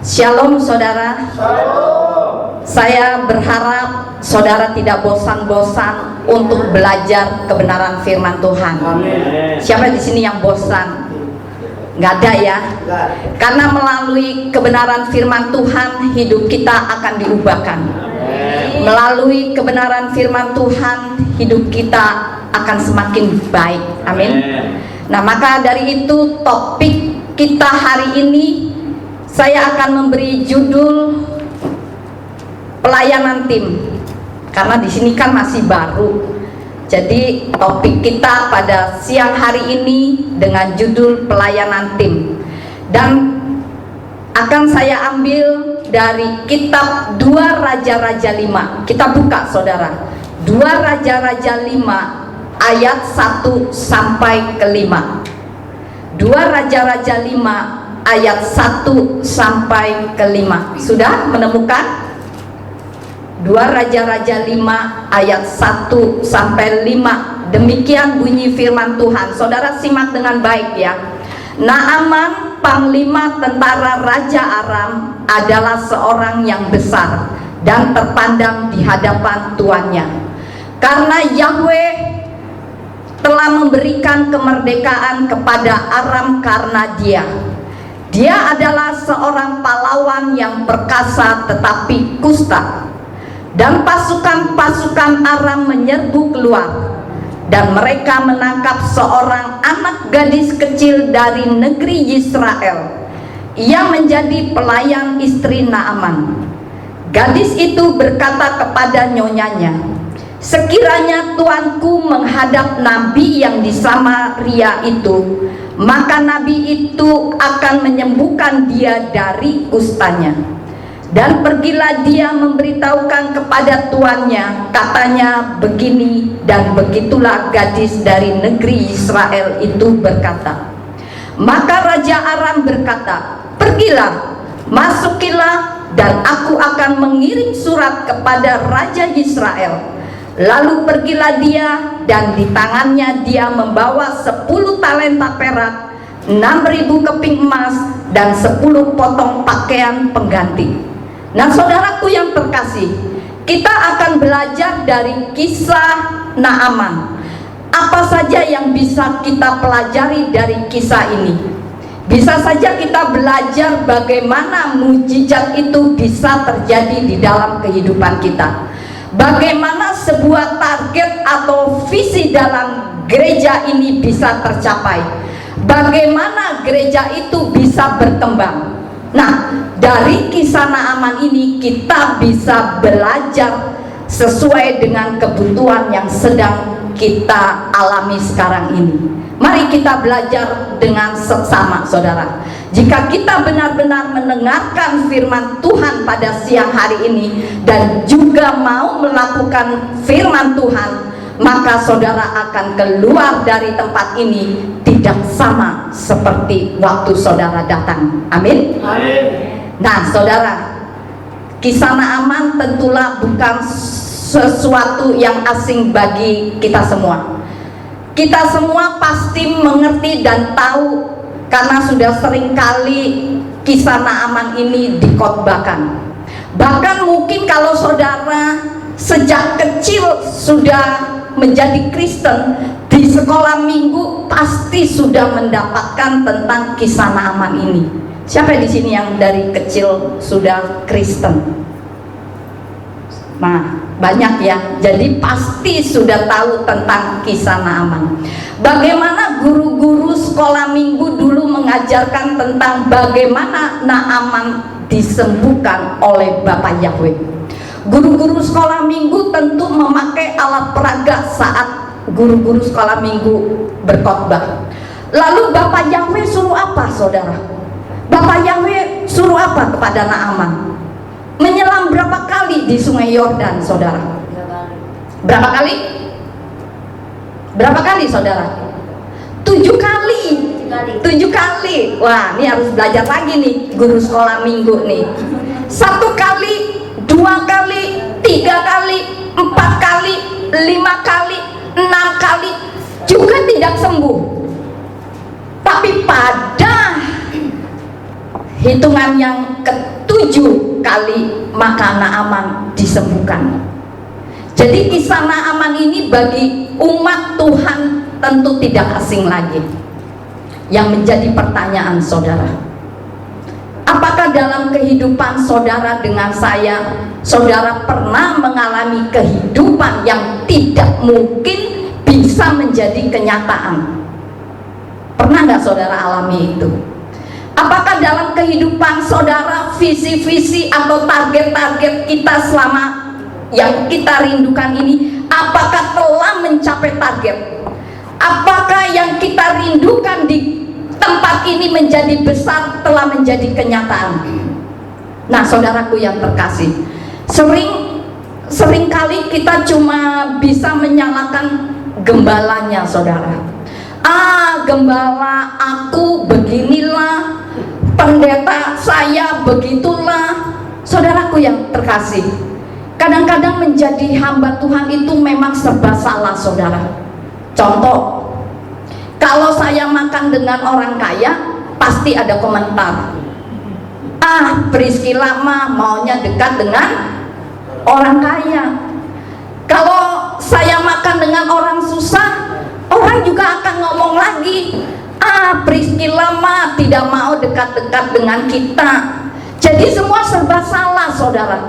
Shalom saudara. Shalom. Saya berharap saudara tidak bosan-bosan untuk belajar kebenaran firman Tuhan. Amin. Siapa di sini yang bosan? Nggak ada ya. Karena melalui kebenaran firman Tuhan hidup kita akan diubahkan. Amin. Melalui kebenaran firman Tuhan hidup kita akan semakin baik. Amin. Nah, maka dari itu topik kita hari ini saya akan memberi judul pelayanan tim, karena di sini kan masih baru. Jadi topik kita pada siang hari ini dengan judul pelayanan tim, dan akan saya ambil dari kitab 2 Raja-Raja 5. Kita buka saudara, 2 Raja-Raja 5 ayat 1 sampai ke 5. 2 Raja-Raja 5 ayat 1 sampai ke 5. Sudah menemukan? 2 Raja-Raja 5 ayat 1 sampai 5. Demikian bunyi firman Tuhan. Saudara simak dengan baik ya. Naaman, panglima tentara Raja Aram, adalah seorang yang besar dan terpandang di hadapan tuannya. Karena Yahweh telah memberikan kemerdekaan kepada Aram karena dia adalah seorang pahlawan yang perkasa tetapi kusta. Dan pasukan-pasukan Aram menyerbu keluar, dan mereka menangkap seorang anak gadis kecil dari negeri Israel. Ia menjadi pelayan istri Naaman. Gadis itu berkata kepada nyonyanya, "Sekiranya tuanku menghadap nabi yang di Samaria itu, maka nabi itu akan menyembuhkan dia dari kustanya." Dan pergilah dia memberitahukan kepada tuannya, katanya begini dan begitulah gadis dari negeri Israel itu berkata. Maka Raja Aram berkata, "Pergilah, masukilah, dan aku akan mengirim surat kepada Raja Israel." Lalu pergilah dia, dan di tangannya dia membawa 10 talenta perak, 6.000 keping emas, dan 10 potong pakaian pengganti. Nah saudaraku yang terkasih, kita akan belajar dari kisah Naaman. Apa saja yang bisa kita pelajari dari kisah ini? Bisa saja kita belajar bagaimana mujizat itu bisa terjadi di dalam kehidupan kita. Bagaimana sebuah target atau visi dalam gereja ini bisa tercapai. Bagaimana gereja itu bisa berkembang. Nah, dari kisah Naaman ini kita bisa belajar sesuai dengan kebutuhan yang sedang kita alami sekarang ini. Mari kita belajar dengan seksama saudara. Jika kita benar-benar mendengarkan firman Tuhan pada siang hari ini dan juga mau melakukan firman Tuhan, maka saudara akan keluar dari tempat ini tidak sama seperti waktu saudara datang. Amin. Amin. Nah saudara, kisah Naaman tentulah bukan sesuatu yang asing bagi kita semua. Kita semua pasti mengerti dan tahu karena sudah sering kali kisah Naaman ini dikhotbahkan. Bahkan mungkin kalau saudara sejak kecil sudah menjadi Kristen, di sekolah minggu pasti sudah mendapatkan tentang kisah Naaman ini. Siapa di sini yang dari kecil sudah Kristen? Nah, banyak ya. Jadi pasti sudah tahu tentang kisah Naaman. Bagaimana guru-guru sekolah minggu dulu mengajarkan tentang bagaimana Naaman disembuhkan oleh Bapak Yahweh. Guru-guru sekolah minggu tentu memakai alat peraga saat guru-guru sekolah minggu berkhotbah. Lalu Bapak Yahweh suruh apa saudara? Bapak Yahweh suruh apa kepada Naaman? Menyelam berapa kali di sungai Yordan saudara? Berapa kali? Berapa kali saudara? 7 kali. 7 kali. Wah, ini harus belajar lagi nih guru sekolah minggu nih. 1 kali, 2 kali, 3 kali, 4 kali, 5 kali, 6 kali juga tidak sembuh. Tapi pada hitungan yang ke-7 kali maka Naaman disembuhkan. Jadi kisah Naaman ini bagi umat Tuhan tentu tidak asing lagi. Yang menjadi pertanyaan saudara, apakah dalam kehidupan saudara dengan saya, saudara pernah mengalami kehidupan yang tidak mungkin bisa menjadi kenyataan? Pernah nggak saudara alami itu? Apakah dalam kehidupan saudara visi-visi atau target-target kita selama yang kita rindukan ini, apakah telah mencapai target? Apakah yang kita rindukan di tempat ini menjadi besar, telah menjadi kenyataan? Nah, saudaraku yang terkasih, seringkali kita cuma bisa menyalahkan gembalanya, saudara. Gembala aku beginilah, pendeta saya begitulah. Saudaraku yang terkasih, kadang-kadang menjadi hamba Tuhan itu memang serba salah, saudara. Contoh, kalau saya makan dengan orang kaya, pasti ada komentar. Priscilla mah maunya dekat dengan orang kaya. Kalau saya makan dengan orang susah, orang juga akan ngomong lagi, Priscilla mah tidak mau dekat-dekat dengan kita. Jadi semua serba salah, saudara.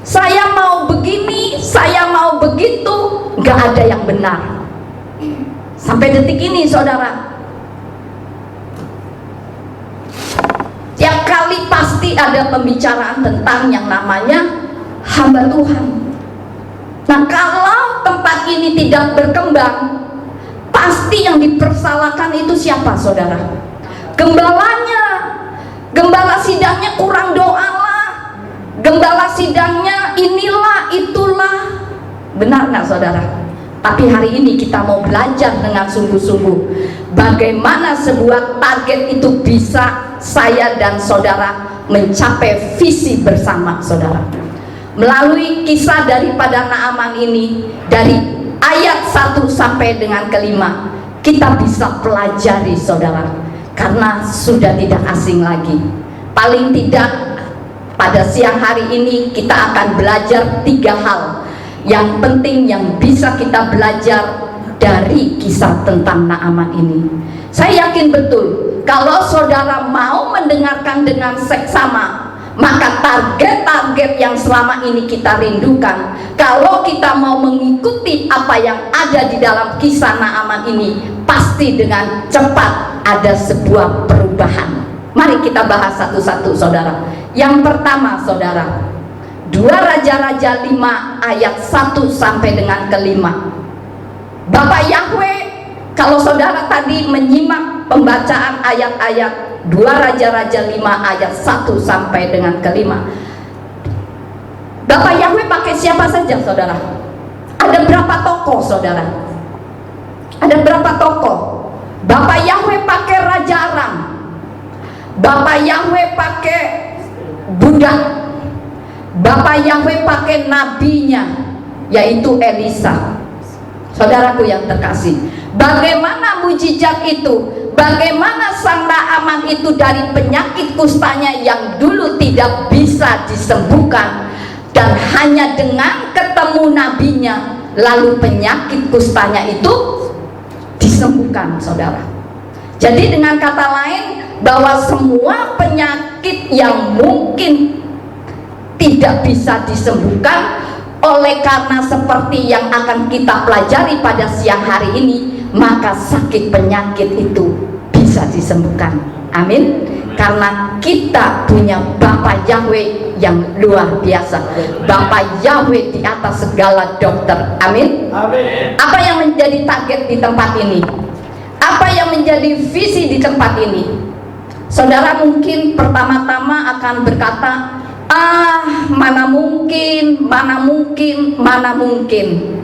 Saya mau begini, saya mau begitu, nggak ada yang benar. Sampai detik ini, saudara, tiap kali pasti ada pembicaraan tentang yang namanya hamba Tuhan. Nah, kalau tempat ini tidak berkembang, pasti yang dipersalahkan itu siapa, saudara? Gembalanya. Gembala sidangnya kurang doa lah, gembala sidangnya inilah itulah. Benar nggak, saudara? Tapi hari ini kita mau belajar dengan sungguh-sungguh bagaimana sebuah target itu bisa saya dan saudara mencapai visi bersama, saudara. Melalui kisah daripada Naaman ini, dari ayat 1 sampai dengan ke-5, kita bisa pelajari, saudara, karena sudah tidak asing lagi. Paling tidak pada siang hari ini kita akan belajar 3 hal yang penting yang bisa kita belajar dari kisah tentang Naaman ini. Saya yakin betul kalau saudara mau mendengarkan dengan seksama, maka target-target yang selama ini kita rindukan, kalau kita mau mengikuti apa yang ada di dalam kisah Naaman ini, pasti dengan cepat ada sebuah perubahan. Mari kita bahas satu-satu, saudara. Yang pertama, saudara, 2 Raja-Raja 5 ayat 1 sampai dengan ke-5. Bapak Yahweh, kalau saudara tadi menyimak pembacaan ayat-ayat 2 Raja-Raja 5 ayat 1 sampai dengan ke-5, Bapak Yahweh pakai siapa saja, saudara? Ada berapa tokoh, saudara? Ada berapa tokoh? Bapak Yahweh pakai Raja Aram, Bapak Yahweh pakai budak, Bapak Yahweh pakai nabinya, yaitu Elisa. Saudaraku yang terkasih, bagaimana mujizat itu? Bagaimana sang Naaman itu dari penyakit kustanya yang dulu tidak bisa disembuhkan, dan hanya dengan ketemu nabinya, lalu penyakit kustanya itu disembuhkan, saudara. Jadi dengan kata lain, bahwa semua penyakit yang mungkin tidak bisa disembuhkan, oleh karena seperti yang akan kita pelajari pada siang hari ini, maka sakit penyakit itu bisa disembuhkan. Amin. Karena kita punya Bapa Yahweh yang luar biasa, Bapa Yahweh di atas segala dokter. Amin. Amin. Apa yang menjadi target di tempat ini? Apa yang menjadi visi di tempat ini? Saudara mungkin pertama-tama akan berkata, mana mungkin, mana mungkin, mana mungkin.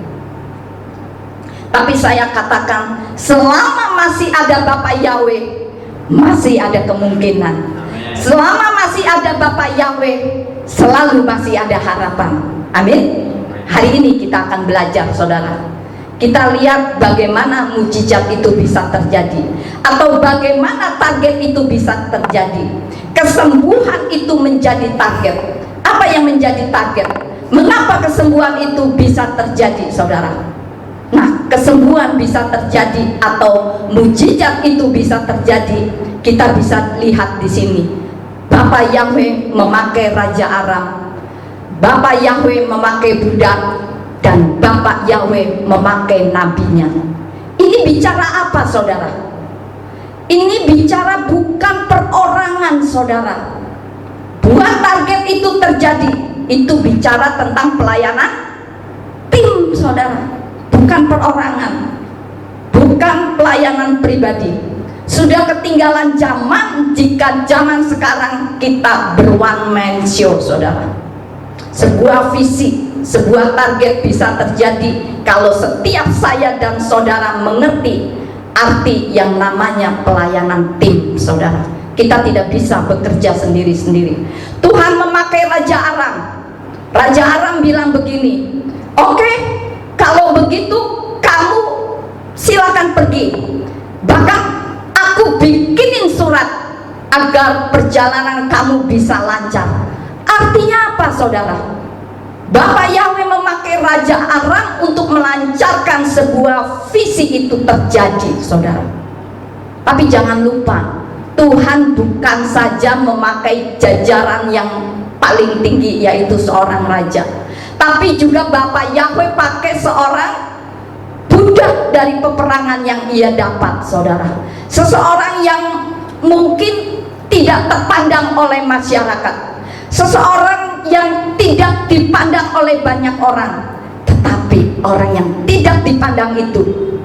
Tapi saya katakan, selama masih ada Bapak Yahweh, masih ada kemungkinan. Selama masih ada Bapak Yahweh, selalu masih ada harapan. Amin. Hari ini kita akan belajar, saudara. Kita lihat bagaimana mujizat itu bisa terjadi, atau bagaimana target itu bisa terjadi. kesembuhan itu menjadi target. Apa yang menjadi target? Mengapa kesembuhan itu bisa terjadi, saudara? Nah, kesembuhan bisa terjadi atau mujizat itu bisa terjadi. Kita bisa lihat di sini. Bapak Yahweh memakai Raja Aram, Bapak Yahweh memakai budak, dan Bapak Yahweh memakai nabinya. Ini bicara apa, saudara? Ini bicara bukan perorangan, saudara. Buat target itu terjadi, itu bicara tentang pelayanan tim, saudara. Bukan perorangan, bukan pelayanan pribadi. Sudah ketinggalan zaman jika zaman sekarang kita ber-one man show, saudara. Sebuah visi, sebuah target bisa terjadi kalau setiap saya dan saudara mengerti arti yang namanya pelayanan tim, saudara. Kita tidak bisa bekerja sendiri-sendiri. Tuhan memakai Raja Aram. Raja Aram bilang begini, oke, kalau begitu kamu silakan pergi. Bahkan aku bikinin surat agar perjalanan kamu bisa lancar. Artinya apa, saudara? Bapak Yahweh memakai Raja Aram untuk melancarkan sebuah visi itu terjadi, saudara. Tapi jangan lupa, Tuhan bukan saja memakai jajaran yang paling tinggi, yaitu seorang raja, tapi juga Bapak Yahweh pakai seorang budak dari peperangan yang ia dapat, saudara. Seseorang yang mungkin tidak terpandang oleh masyarakat, seseorang yang tidak dipandang oleh banyak orang, tetapi orang yang tidak dipandang itu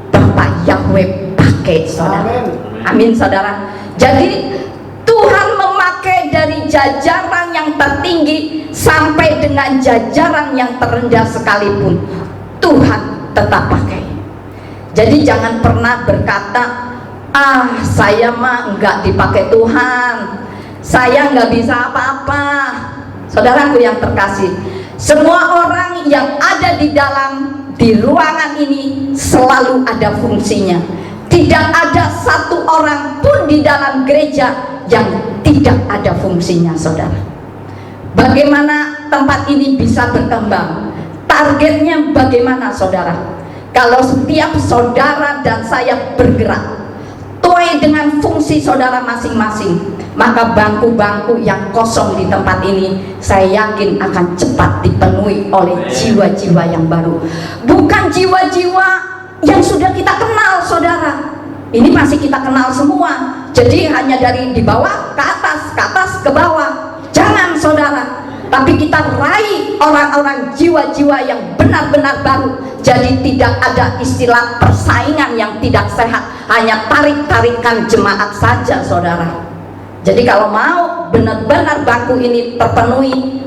Bapak Yahweh pakai, saudara. Amin, saudara. Jadi Tuhan memakai dari jajaran yang tertinggi sampai dengan jajaran yang terendah sekalipun, Tuhan tetap pakai. Jadi jangan pernah berkata, saya mah enggak dipakai Tuhan, saya enggak bisa apa-apa. Saudaraku yang terkasih, semua orang yang ada di ruangan ini selalu ada fungsinya. Tidak ada satu orang pun di dalam gereja yang tidak ada fungsinya, saudara. Bagaimana tempat ini bisa berkembang? Targetnya bagaimana, saudara? Kalau setiap saudara dan saya bergerak sesuai dengan fungsi saudara masing-masing, maka bangku-bangku yang kosong di tempat ini saya yakin akan cepat dipenuhi oleh jiwa-jiwa yang baru. Bukan jiwa-jiwa yang sudah kita kenal, saudara. Ini masih kita kenal semua, jadi hanya dari di bawah ke atas ke bawah. Jangan, saudara, tapi kita raih orang-orang jiwa-jiwa yang benar-benar baru. Jadi tidak ada istilah persaingan yang tidak sehat, hanya tarik-tarikan jemaat saja, saudara. Jadi kalau mau benar-benar bangku ini terpenuhi,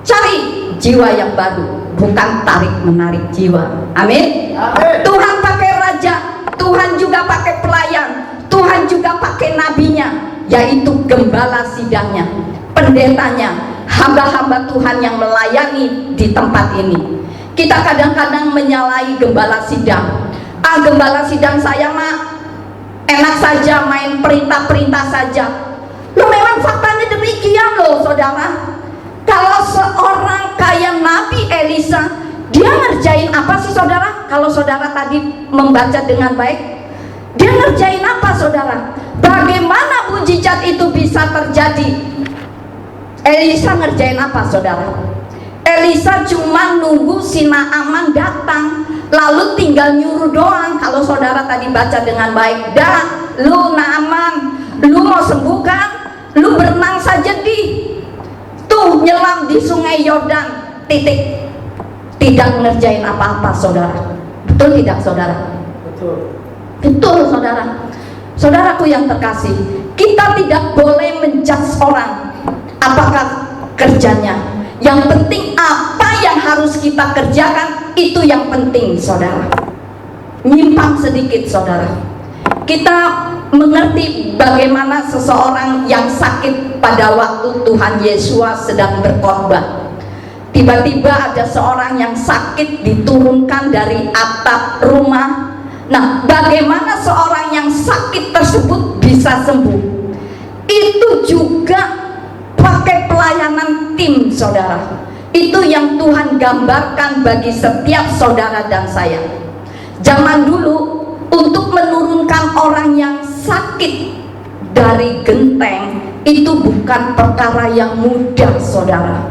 cari jiwa yang baru, bukan tarik-menarik jiwa. Amin. Tuhan pakai raja, Tuhan juga pakai pelayan, Tuhan juga pakai nabinya, yaitu gembala sidangnya, pendetanya, hamba-hamba Tuhan yang melayani di tempat ini. Kita kadang-kadang menyalahi gembala sidang. Gembala sidang saya mah enak saja, main perintah-perintah saja. Loh, memang faktanya demikian loh, saudara. Kalau seorang kayak Nabi Elisa, dia ngerjain apa sih, saudara? Kalau saudara tadi membaca dengan baik, dia ngerjain apa, saudara? Bagaimana mujizat itu bisa terjadi? Elisa ngerjain apa, saudara? Elisa cuma nunggu si Naaman datang, lalu tinggal nyuruh doang. Kalau saudara tadi baca dengan baik, dah, lu Naaman, lu mau sembuh kan? Lu berenang saja tuh nyelam di sungai Yordan, titik. Tidak ngerjain apa-apa, saudara. Betul tidak, saudara? Betul. Betul, saudara. Saudaraku yang terkasih, kita tidak boleh menjudge orang apakah kerjanya. Yang penting apa yang harus kita kerjakan, itu yang penting, saudara. Nyimpang sedikit, saudara. Kita mengerti bagaimana seseorang yang sakit pada waktu Tuhan Yesus sedang berkhotbah. Tiba-tiba ada seorang yang sakit diturunkan dari atap rumah. Nah, bagaimana seorang yang sakit tersebut bisa sembuh? Itu itu juga pakai pelayanan tim, saudara. Itu yang Tuhan gambarkan bagi setiap saudara dan saya. Zaman dulu, untuk menurunkan orang yang sakit dari genteng itu bukan perkara yang mudah, saudara,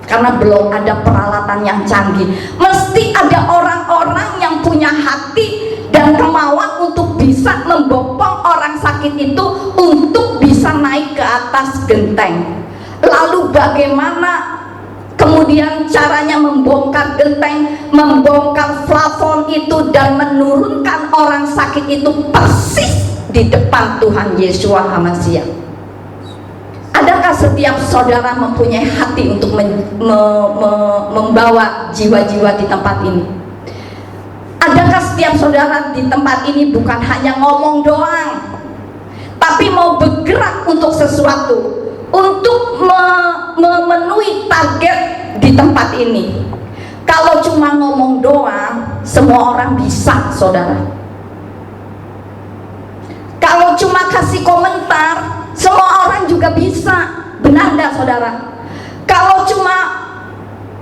karena belum ada peralatan yang canggih. Mesti ada orang-orang yang punya hati dan kemauan untuk bisa membopong orang sakit itu untuk bisa naik ke atas genteng. Lalu bagaimana kemudian caranya membongkar genteng, membongkar plafon itu dan menurunkan orang sakit itu persis di depan Tuhan Yeshua HaMashiach? Adakah setiap saudara mempunyai hati untuk membawa jiwa-jiwa di tempat ini? Adakah setiap saudara di tempat ini bukan hanya ngomong doang, tapi mau bergerak untuk sesuatu, untuk memenuhi target di tempat ini? Kalau cuma ngomong doang, semua orang bisa, saudara. Kalau cuma kasih komentar, semua orang juga bisa. Benar enggak, saudara? Kalau cuma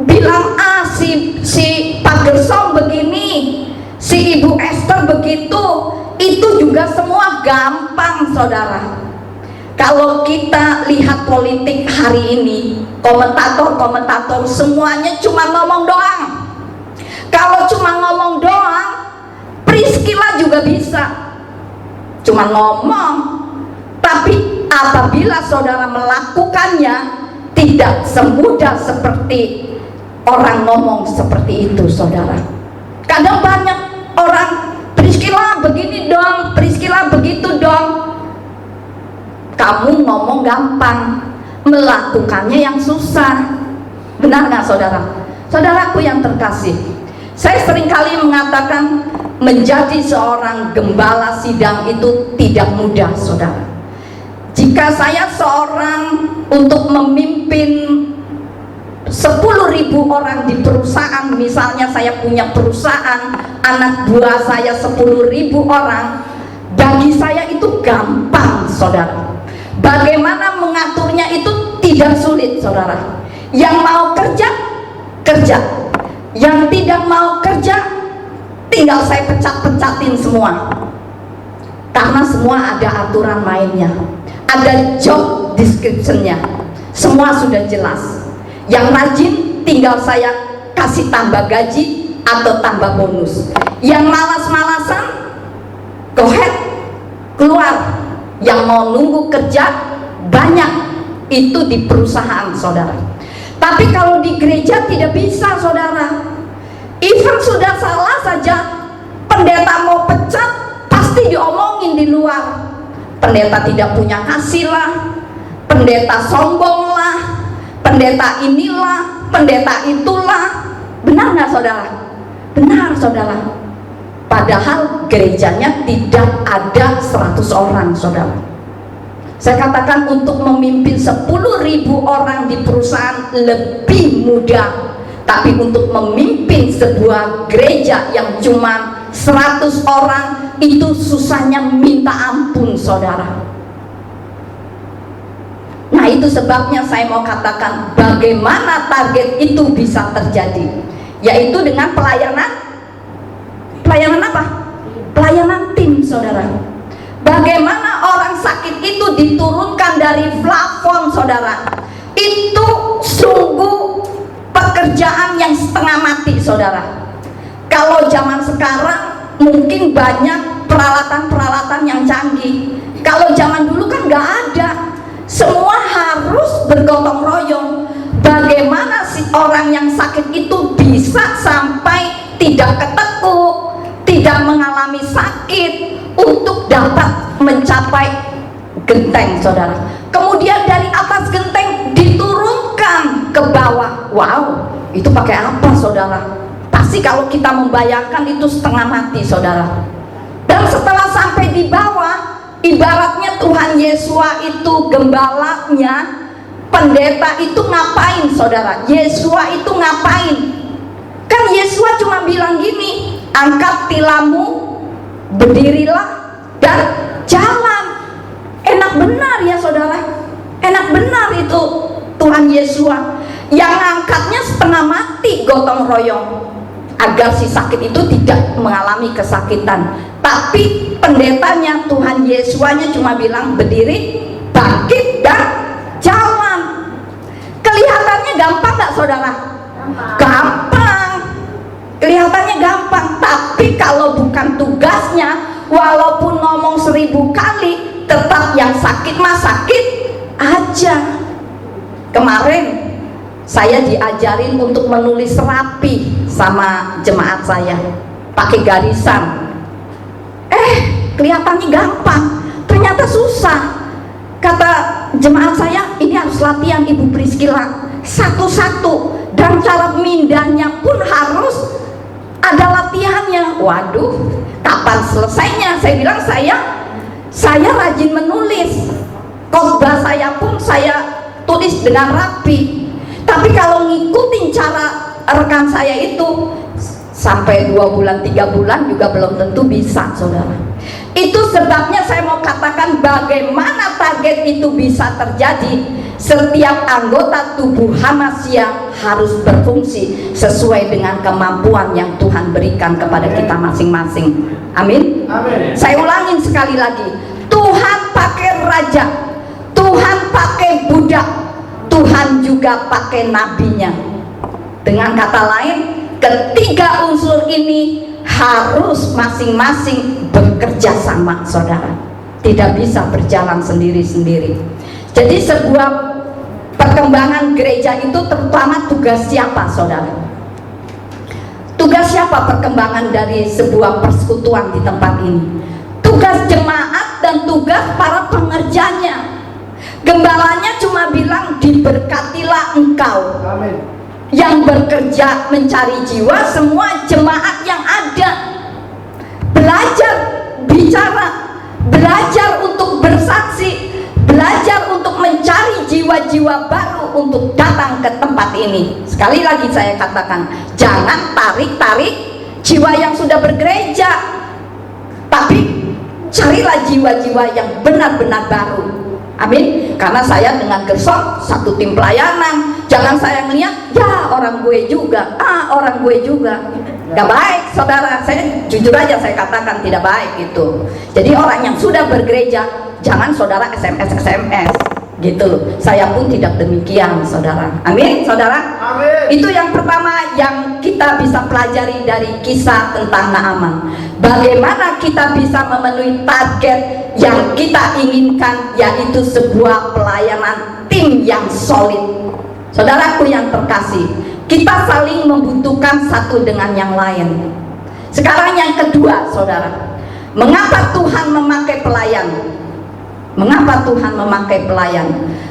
bilang si Pak Gersom begini, si Ibu Esther begitu, itu juga semua gampang, saudara. Kalau kita lihat politik hari ini, komentator-komentator semuanya cuma ngomong doang. Kalau cuma ngomong doang, Priscilla juga bisa cuma ngomong. Tapi apabila saudara melakukannya, tidak semudah seperti orang ngomong seperti itu, saudara. Kadang banyak orang, Priscilla begini dong, Priscilla begitu dong. Kamu ngomong gampang, melakukannya yang susah. Benar nggak, saudara? Saudaraku yang terkasih, saya seringkali mengatakan menjadi seorang gembala sidang itu tidak mudah, saudara. Jika saya seorang untuk memimpin 10.000 orang di perusahaan, misalnya saya punya perusahaan, anak buah saya 10.000 orang, bagi saya itu gampang, saudara. Bagaimana mengaturnya itu tidak sulit, saudara. Yang mau kerja, kerja. Yang tidak mau kerja, tinggal saya pecat-pecatin semua. Karena semua ada aturan mainnya, ada job description-nya, semua sudah jelas. Yang rajin tinggal saya kasih tambah gaji atau tambah bonus. Yang malas-malasan, go ahead, keluar. Yang mau nunggu kerja banyak itu di perusahaan, saudara. Tapi kalau di gereja tidak bisa, saudara. Even sudah salah saja, pendeta mau pecat pasti diomongin di luar. Pendeta tidak punya kasih lah, pendeta sombong lah, pendeta inilah, pendeta itulah. Benar nggak, saudara? Benar, saudara. Padahal gerejanya tidak ada 100 orang, saudara. Saya katakan untuk memimpin 10.000 orang di perusahaan lebih mudah. Tapi untuk memimpin sebuah gereja yang cuma 100 orang, itu susahnya minta ampun, saudara. Nah, itu sebabnya saya mau katakan bagaimana target itu bisa terjadi, yaitu dengan pelayanan apa? Pelayanan tim, saudara. Bagaimana orang sakit itu diturunkan dari plafon, saudara. Itu sungguh pekerjaan yang setengah mati, saudara. Kalau zaman sekarang mungkin banyak peralatan-peralatan yang canggih. Kalau zaman dulu kan nggak ada. Semua harus bergotong royong. Bagaimana si orang yang sakit itu bisa sampai tidak ketekuk, tidak mengalami sakit untuk dapat mencapai genteng, saudara. Kemudian dari atas genteng diturunkan ke bawah. Wow, itu pakai apa, saudara? Pasti kalau kita membayangkan itu setengah mati, saudara. Dan setelah sampai di bawah, ibaratnya Tuhan Yesua itu gembalanya, pendeta itu ngapain, saudara? Yesua itu ngapain? Kan Yesua cuma bilang gini, angkat tilammu, berdirilah dan jalan. Enak benar ya, saudara. Enak benar itu Tuhan Yesus yang angkatnya setengah mati gotong royong agar si sakit itu tidak mengalami kesakitan. Tapi pendetanya, Tuhan Yesusnya cuma bilang berdiri, bangkit, dan jalan. Kelihatannya gampang gak saudara? Gampang. Kelihatannya gampang, tapi kalau bukan tugasnya, walaupun ngomong 1000 kali, tetap yang sakit mah sakit aja. Kemarin saya diajarin untuk menulis rapi sama jemaat saya, pakai garisan. Kelihatannya gampang, ternyata susah. Kata jemaat saya, ini harus latihan Ibu Priscilla, satu-satu, dan cara mindahnya pun harus ada latihannya. Waduh, kapan selesainya? Saya bilang saya rajin menulis, khotbah saya pun saya tulis dengan rapi. Tapi kalau ngikutin cara rekan saya itu sampai 2 bulan 3 bulan juga belum tentu bisa, saudara. Itu sebabnya saya mau katakan bagaimana target itu bisa terjadi. Setiap anggota tubuh manusia harus berfungsi sesuai dengan kemampuan yang Tuhan berikan kepada kita masing-masing. Amin. Amin. Saya ulangin sekali lagi, Tuhan pakai raja, Tuhan pakai budak, Tuhan juga pakai nabinya. Dengan kata lain, ketiga unsur ini harus masing-masing bekerja sama, saudara. Tidak bisa berjalan sendiri-sendiri. Jadi sebuah perkembangan gereja itu terutama tugas siapa, saudara? Tugas siapa perkembangan dari sebuah persekutuan di tempat ini? Tugas jemaat dan tugas para pengerjanya. Gembalanya cuma bilang diberkatilah engkau. Amin. Yang bekerja mencari jiwa, semua jemaat yang ada belajar bicara, belajar untuk bersaksi, belajar untuk mencari jiwa-jiwa baru untuk datang ke tempat ini. Sekali lagi saya katakan, jangan tarik-tarik jiwa yang sudah bergereja, tapi carilah jiwa-jiwa yang benar-benar baru. Amin. Karena saya dengan Gersok satu tim pelayanan, jangan saya melihat ya orang gue juga, orang gue juga. Gak baik, saudara. Saya jujur aja saya katakan tidak baik itu. Jadi orang yang sudah bergereja, jangan saudara SMS gitu loh. Saya pun tidak demikian, saudara. Amin, saudara. Amin. Itu yang pertama yang kita bisa pelajari dari kisah tentang Naaman. Bagaimana kita bisa memenuhi target yang kita inginkan, yaitu sebuah pelayanan tim yang solid. Saudaraku yang terkasih, kita saling membutuhkan satu dengan yang lain. Sekarang yang kedua, saudara, mengapa Tuhan memakai pelayan? Mengapa Tuhan memakai pelayan?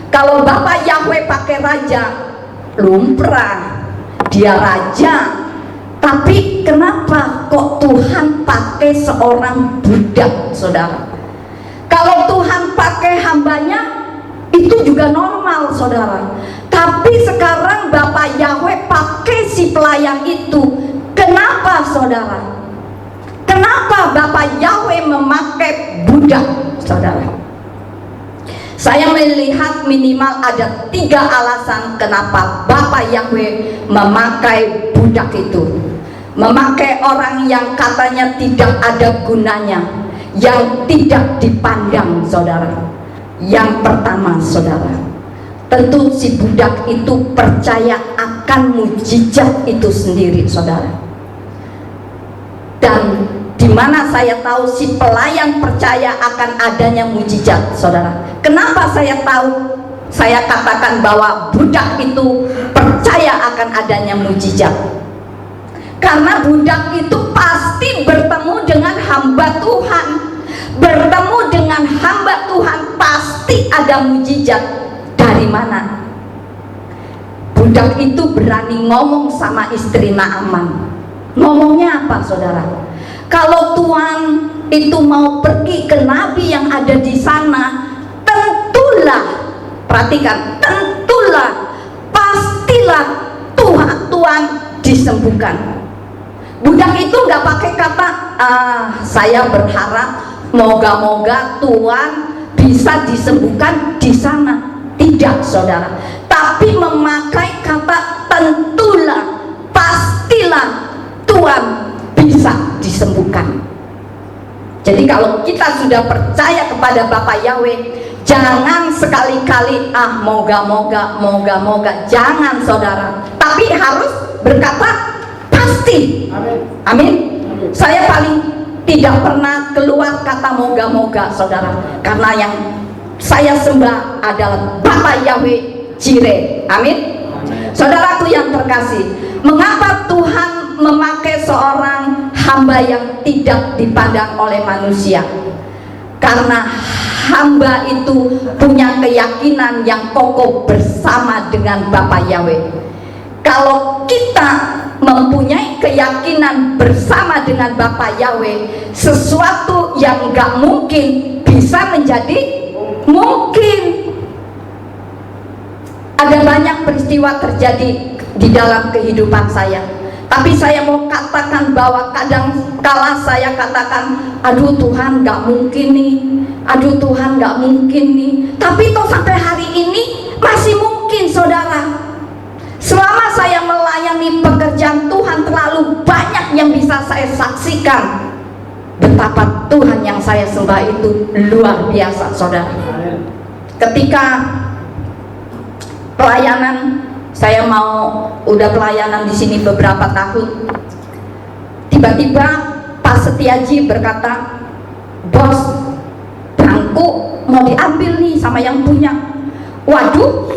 Kalau Bapak Yahweh pakai raja, lumrah, dia raja. Tapi kenapa kok Tuhan pakai seorang budak, saudara? Kalau Tuhan pakai hambanya, itu juga normal, saudara. Tapi sekarang Bapak Yahweh pakai si pelayan itu. Kenapa, saudara? Kenapa Bapak Yahweh memakai budak, saudara? Saya melihat minimal ada 3 alasan kenapa Bapak Yahweh memakai budak itu. Memakai orang yang katanya tidak ada gunanya, yang tidak dipandang, saudara. Yang pertama, saudara, tentu si budak itu percaya akan mujizat itu sendiri, saudara. Dan di mana saya tahu si pelayan percaya akan adanya mujizat, saudara? Kenapa saya tahu? Saya katakan bahwa budak itu percaya akan adanya mujizat. Karena budak itu pasti bertemu dengan hamba Tuhan. Bertemu dengan hamba Tuhan pasti ada mujizat. Dari mana? Budak itu berani ngomong sama istri Naaman. Ngomongnya apa, saudara? Kalau Tuhan itu mau pergi ke nabi yang ada di sana, tentulah, perhatikan, tentulah, pastilah Tuhan disembuhkan. Budak itu nggak pakai kata, saya berharap moga-moga Tuhan bisa disembuhkan di sana. Tidak. tidak, saudara, tapi memakai kata tentulah, pastilah Tuhan bisa disembuhkan. Jadi kalau kita sudah percaya kepada Bapa Yahweh, jangan sekali-kali moga-moga, jangan, saudara, tapi harus berkata pasti. Amin. Saya paling tidak pernah keluar kata moga-moga, saudara, karena yang saya sembah adalah Bapa Yahweh Jireh. Amin. Saudaraku yang terkasih, mengapa Tuhan memakai seorang hamba yang tidak dipandang oleh manusia? Karena hamba itu punya keyakinan yang kokoh bersama dengan Bapa Yahweh. Kalau kita mempunyai keyakinan bersama dengan Bapa Yahweh, sesuatu yang gak mungkin bisa menjadi mungkin. Ada banyak peristiwa terjadi di dalam kehidupan saya, tapi saya mau katakan bahwa kadang kala saya katakan, aduh Tuhan gak mungkin nih, aduh Tuhan gak mungkin nih, tapi toh sampai hari ini masih mungkin, saudara. Selama saya melayani pekerjaan Tuhan, terlalu banyak yang bisa saya saksikan betapa Tuhan yang saya sembah itu luar biasa, saudara. Ketika pelayanan, saya udah pelayanan di sini beberapa tahun, tiba-tiba Pak Setiaji berkata, bos, bangku mau diambil nih sama yang punya. Waduh,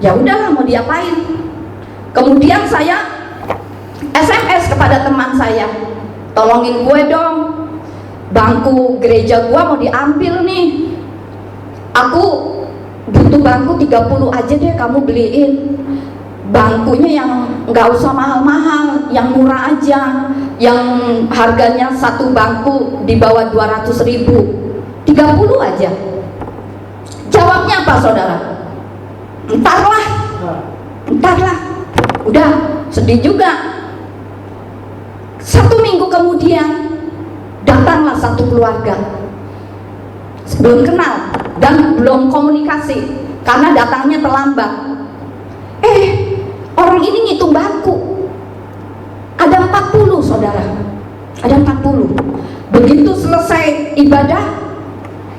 ya udahlah, mau diapain. Kemudian saya SMS kepada teman saya, tolongin gue dong, bangku gereja gue mau diambil nih, aku butuh bangku 30 aja deh, kamu beliin bangkunya yang nggak usah mahal-mahal, yang murah aja, yang harganya satu bangku di bawah 200.000, 30 aja. Jawabnya apa, saudara? Entarlah. Udah sedih juga. 1 minggu kemudian datanglah satu keluarga, belum kenal dan belum komunikasi karena datangnya terlambat. Orang ini ngitung bangku, ada 40, saudara, ada 40. Begitu selesai ibadah,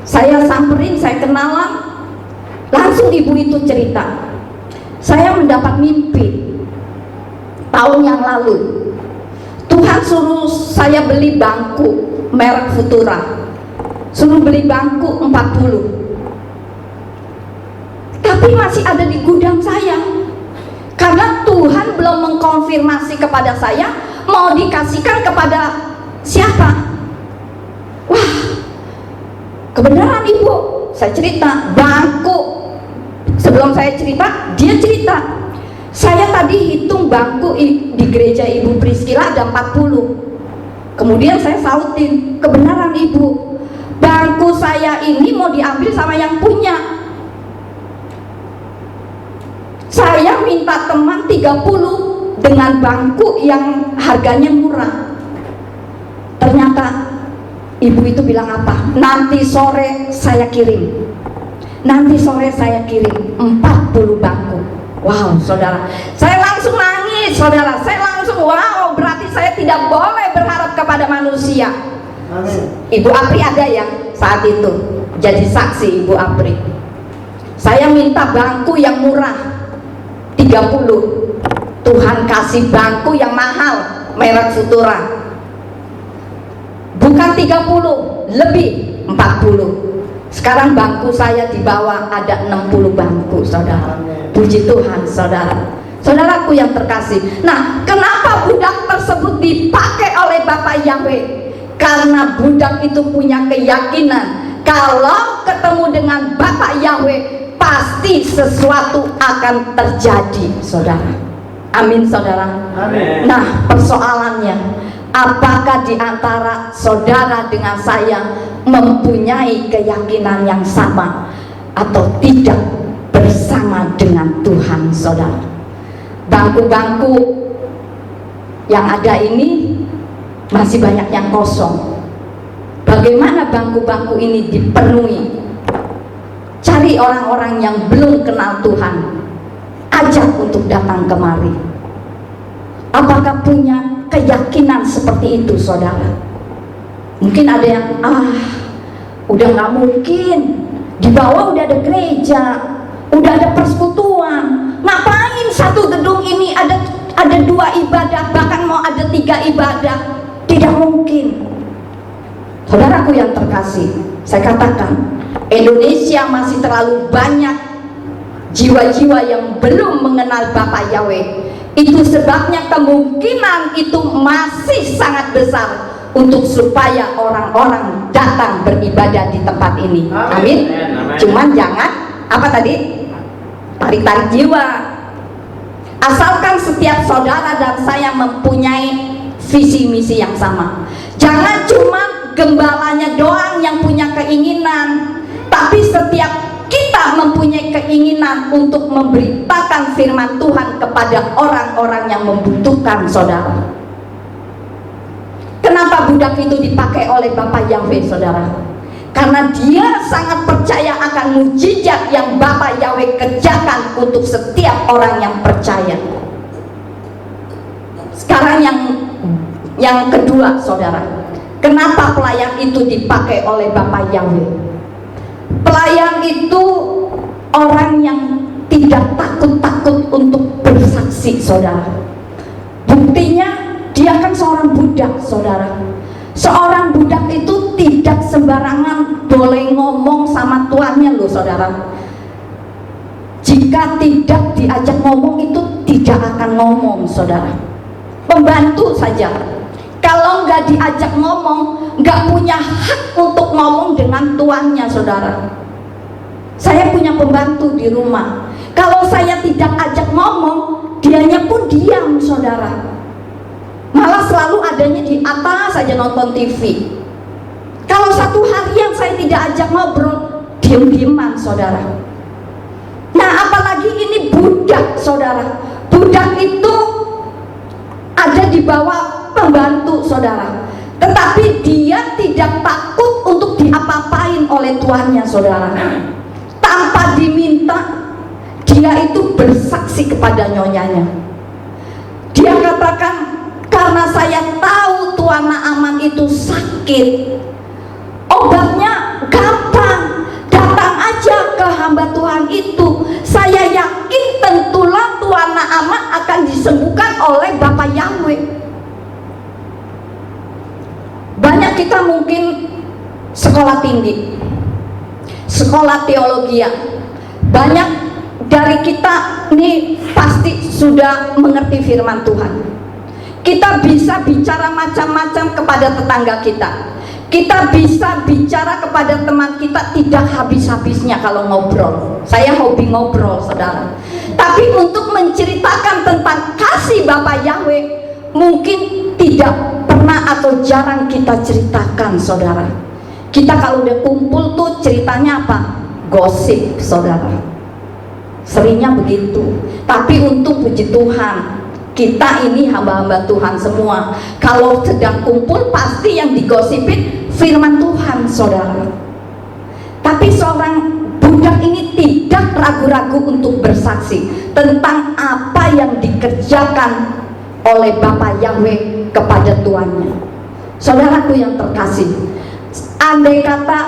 saya samperin, saya kenalan, langsung ibu itu cerita, saya mendapat mimpi tahun yang lalu. Tuhan suruh saya beli bangku merek Futura, suruh beli bangku 40, tapi masih ada di gudang saya karena Tuhan belum mengkonfirmasi kepada saya mau dikasihkan kepada siapa. Wah, kebenaran ibu, saya cerita bangku. Sebelum saya cerita, dia cerita, saya tadi hitung bangku di gereja Ibu Priscilla ada 40. Kemudian saya sautin, kebenaran ibu, bangku saya ini mau diambil sama yang punya. Saya minta teman 30 dengan bangku yang harganya murah. Ternyata ibu itu bilang apa? Nanti sore saya kirim. Nanti sore saya kirim 40 bangku. Wow, saudara, saya langsung nangis, saudara. Saya langsung, wow, berarti saya tidak boleh berharap kepada manusia. Amin. Ibu Apri ada yang saat itu jadi saksi, Ibu Apri. Saya minta bangku yang murah 30, Tuhan kasih bangku yang mahal merek Futura, bukan 30, lebih 40. Sekarang bangku saya di bawah ada 60 bangku, saudara. Puji Tuhan, saudara. Saudaraku yang terkasih, nah kenapa budak tersebut dipakai oleh Bapa Yahweh? Karena budak itu punya keyakinan kalau ketemu dengan Bapa Yahweh pasti sesuatu akan terjadi, saudara. Amin, saudara. Amin. Nah, persoalannya, apakah di antara saudara dengan saya mempunyai keyakinan yang sama atau tidak bersama dengan Tuhan, saudara? Bangku-bangku yang ada ini masih banyak yang kosong. Bagaimana bangku-bangku ini dipenuhi? Cari Cari orang-orang yang belum kenal Tuhan, ajak untuk datang kemari. Apakah punya keyakinan seperti itu, saudara? Mungkin ada yang udah nggak mungkin, di bawah udah ada gereja, udah ada persekutuan, ngapain satu gedung ini ada 2 ibadah, bahkan mau ada 3 ibadah? Tidak mungkin. Saudaraku yang terkasih, saya katakan Indonesia masih terlalu banyak jiwa-jiwa yang belum mengenal Bapa Yahweh. Itu sebabnya kemungkinan itu masih sangat besar untuk supaya orang-orang datang beribadah di tempat ini. Amin. Cuman jangan apa tadi? Tarik-tarik jiwa. Asalkan setiap saudara dan saya mempunyai visi misi yang sama. Jangan cuma gembalanya doang yang punya keinginan, tapi setiap kita mempunyai keinginan untuk memberitakan firman Tuhan kepada orang-orang yang membutuhkan, saudara. Kenapa budak itu dipakai oleh Bapak Yahweh, saudara? Karena dia sangat percaya akan mujizat yang Bapak Yahweh kerjakan untuk setiap orang yang percaya. Sekarang yang kedua, saudara, kenapa pelayan itu dipakai oleh Bapak Yahweh? Pelayan itu orang yang tidak takut-takut untuk bersaksi, saudara. Buktinya dia kan seorang budak, saudara. Seorang budak itu tidak sembarangan boleh ngomong sama tuannya loh, saudara. Jika tidak diajak ngomong itu tidak akan ngomong, saudara. Pembantu saja, kalau nggak diajak ngomong, nggak punya hak untuk ngomong dengan tuannya, saudara. Saya punya pembantu di rumah, kalau saya tidak ajak ngomong, dianya pun diam, saudara. Malah selalu adanya di atas saja nonton TV. Kalau satu harian saya tidak ajak ngobrol, diam-diaman, saudara. Nah, apalagi ini budak, saudara. Budak itu ada di bawah pembantu, saudara, tetapi dia tidak takut untuk diapa-apain oleh tuannya, saudara. Tanpa diminta, dia itu bersaksi kepada nyonyanya. Dia katakan, karena saya tahu Tuan Naaman itu sakit, obatnya gampang, datang aja ke hamba Tuhan itu. Saya yakin tentulah Tuan Naaman akan disembuhkan oleh Bapak Yahweh. Banyak kita mungkin sekolah tinggi, sekolah teologi, banyak dari kita ini pasti sudah mengerti firman Tuhan. Kita bisa bicara macam-macam kepada tetangga kita. Kita bisa bicara kepada teman kita tidak habis-habisnya kalau ngobrol. Saya hobi ngobrol, saudara. Tapi untuk menceritakan tentang kasih Bapak Yahweh, mungkin tidak pernah atau jarang kita ceritakan, saudara. Kita kalau udah kumpul tuh ceritanya apa? Gosip, saudara. Seringnya begitu. Tapi untuk puji Tuhan, kita ini hamba-hamba Tuhan semua. Kalau sedang kumpul pasti yang digosipin firman Tuhan, saudara. Tapi seorang budak ini tidak ragu-ragu untuk bersaksi tentang apa yang dikerjakan oleh Bapak Yahweh kepada tuannya. Saudaraku yang terkasih, andai kata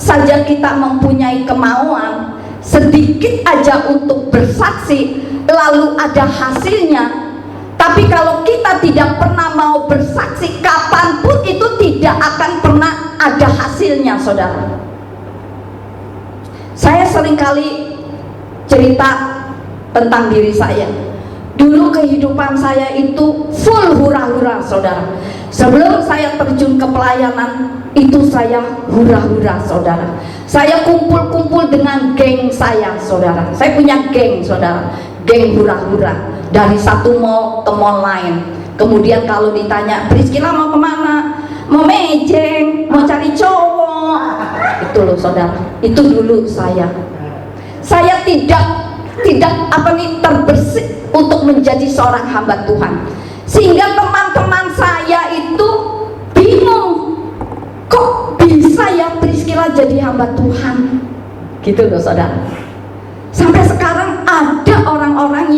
saja kita mempunyai kemauan sedikit aja untuk bersaksi, lalu ada hasilnya. Tapi kalau kita tidak pernah mau bersaksi, kapanpun itu tidak akan pernah ada hasilnya, saudara. Saya seringkali cerita tentang diri saya. Dulu kehidupan saya itu full hura-hura, saudara. Sebelum saya terjun ke pelayanan, itu saya hura-hura, saudara. Saya kumpul-kumpul dengan geng saya, saudara. Saya punya geng, saudara. Geng hura-hura. Dari satu mall ke mall lain. Kemudian kalau ditanya, Priscilla mau kemana? Mau mejeng, mau cari cowok. Itu loh, saudara. Itu dulu saya. Saya tidak terbersih untuk menjadi seorang hamba Tuhan. Sehingga teman-teman saya itu bingung, kok bisa ya Priscilla jadi hamba Tuhan? Gitu loh saudara. Sampai sekarang ada orang-orang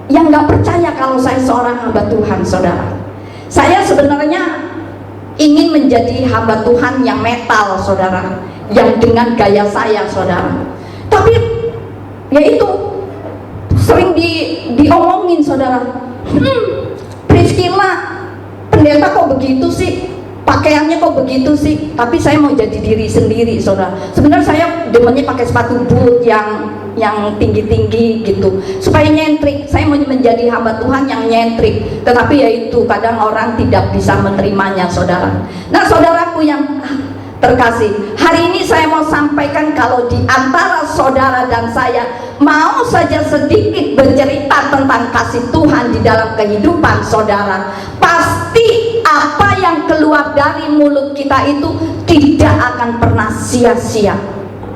yang nggak percaya kalau saya seorang hamba Tuhan, saudara. Saya sebenarnya ingin menjadi hamba Tuhan yang metal, saudara, yang dengan gaya saya, saudara. Tapi ya itu sering diomongin, saudara. Priscilla, pendeta kok begitu sih? Pakaiannya kok begitu sih? Tapi saya mau jadi diri sendiri, saudara. Sebenarnya saya demennya pakai sepatu boot yang tinggi-tinggi gitu, supaya nyentrik. Saya mau menjadi hamba Tuhan yang nyentrik. Tetapi ya itu, kadang orang tidak bisa menerimanya, saudara. Nah, saudaraku yang terkasih, hari ini saya mau sampaikan kalau di antara saudara dan saya mau saja sedikit bercerita tentang kasih Tuhan di dalam kehidupan saudara, pasti apa yang keluar dari mulut kita itu tidak akan pernah sia-sia.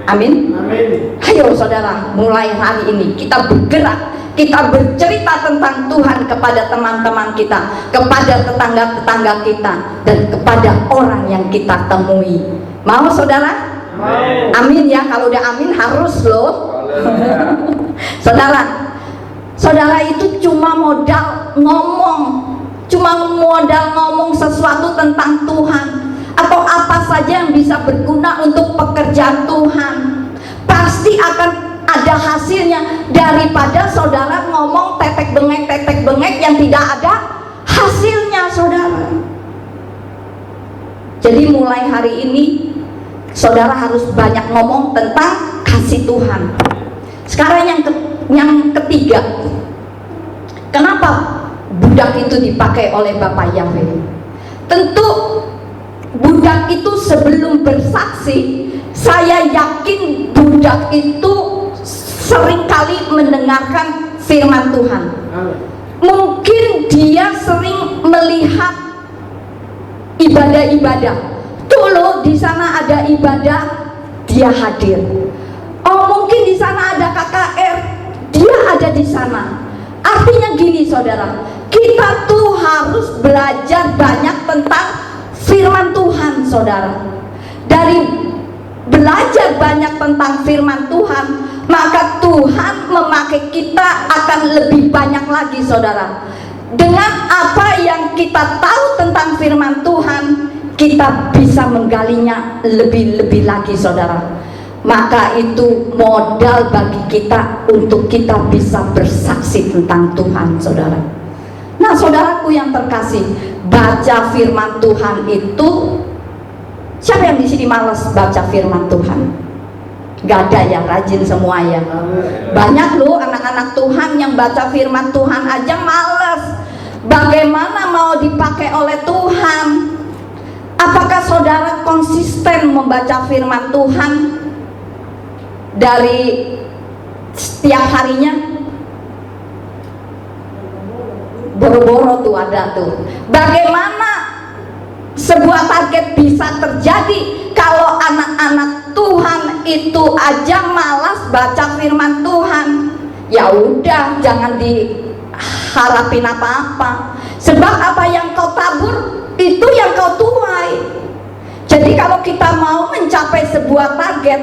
Amin. Amin. Ayo saudara, mulai hari ini kita bergerak, kita bercerita tentang Tuhan kepada teman-teman kita, kepada tetangga-tetangga kita, dan kepada orang yang kita temui. Mau saudara? Mau. Amin ya, kalau udah amin harus loh. Saudara itu cuma modal ngomong sesuatu tentang Tuhan, atau apa saja yang bisa berguna untuk pekerjaan Tuhan, pasti akan ada hasilnya daripada saudara ngomong tetek bengek yang tidak ada hasilnya, saudara. Jadi mulai hari ini saudara harus banyak ngomong tentang kasih Tuhan. Sekarang yang ketiga, kenapa budak itu dipakai oleh Bapak Yahweh? Tentu budak itu sebelum bersaksi, saya yakin budak itu seringkali mendengarkan firman Tuhan. Mungkin dia sering melihat ibadah-ibadah. Tuh loh, di sana ada ibadah, dia hadir. Oh, mungkin di sana ada KKR, dia ada di sana. Artinya gini saudara, kita tuh harus belajar banyak tentang firman Tuhan, saudara. Dari belajar banyak tentang firman Tuhan, maka Tuhan memakai kita akan lebih banyak lagi, saudara. Dengan apa yang kita tahu tentang firman Tuhan, kita bisa menggalinya lebih lagi, saudara. Maka itu modal bagi kita untuk kita bisa bersaksi tentang Tuhan, saudara. Nah, saudaraku yang terkasih, baca firman Tuhan itu, siapa yang di sini malas baca firman Tuhan? Gak ada yang rajin semua ya. Banyak loh anak-anak Tuhan yang baca firman Tuhan aja malas. Bagaimana mau dipakai oleh Tuhan? Apakah saudara konsisten membaca firman Tuhan dari setiap harinya? Boro-boro tuh ada tuh. Bagaimana sebuah target bisa terjadi kalau anak-anak Tuhan itu aja malas baca firman Tuhan? Ya udah, jangan diharapin apa-apa. Sebab apa yang kau tabur, itu yang kau tuai. Jadi kalau kita mau mencapai sebuah target,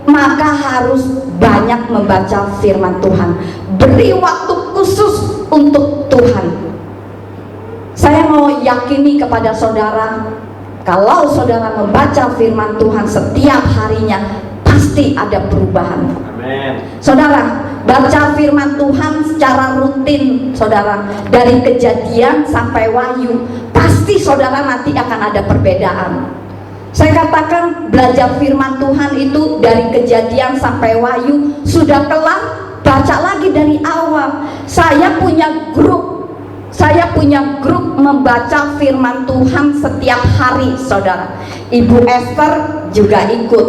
maka harus banyak membaca firman Tuhan. Beri waktu khusus untuk Tuhan. Saya mau yakini kepada saudara, kalau saudara membaca firman Tuhan setiap harinya, pasti ada perubahan. Amen. Saudara, baca firman Tuhan secara rutin, saudara, dari Kejadian sampai Wahyu, pasti saudara nanti akan ada perbedaan. Saya katakan belajar firman Tuhan itu dari Kejadian sampai Wahyu sudah kelar, baca lagi dari awal. Saya punya grup membaca firman Tuhan setiap hari, saudara. Ibu Esther juga ikut.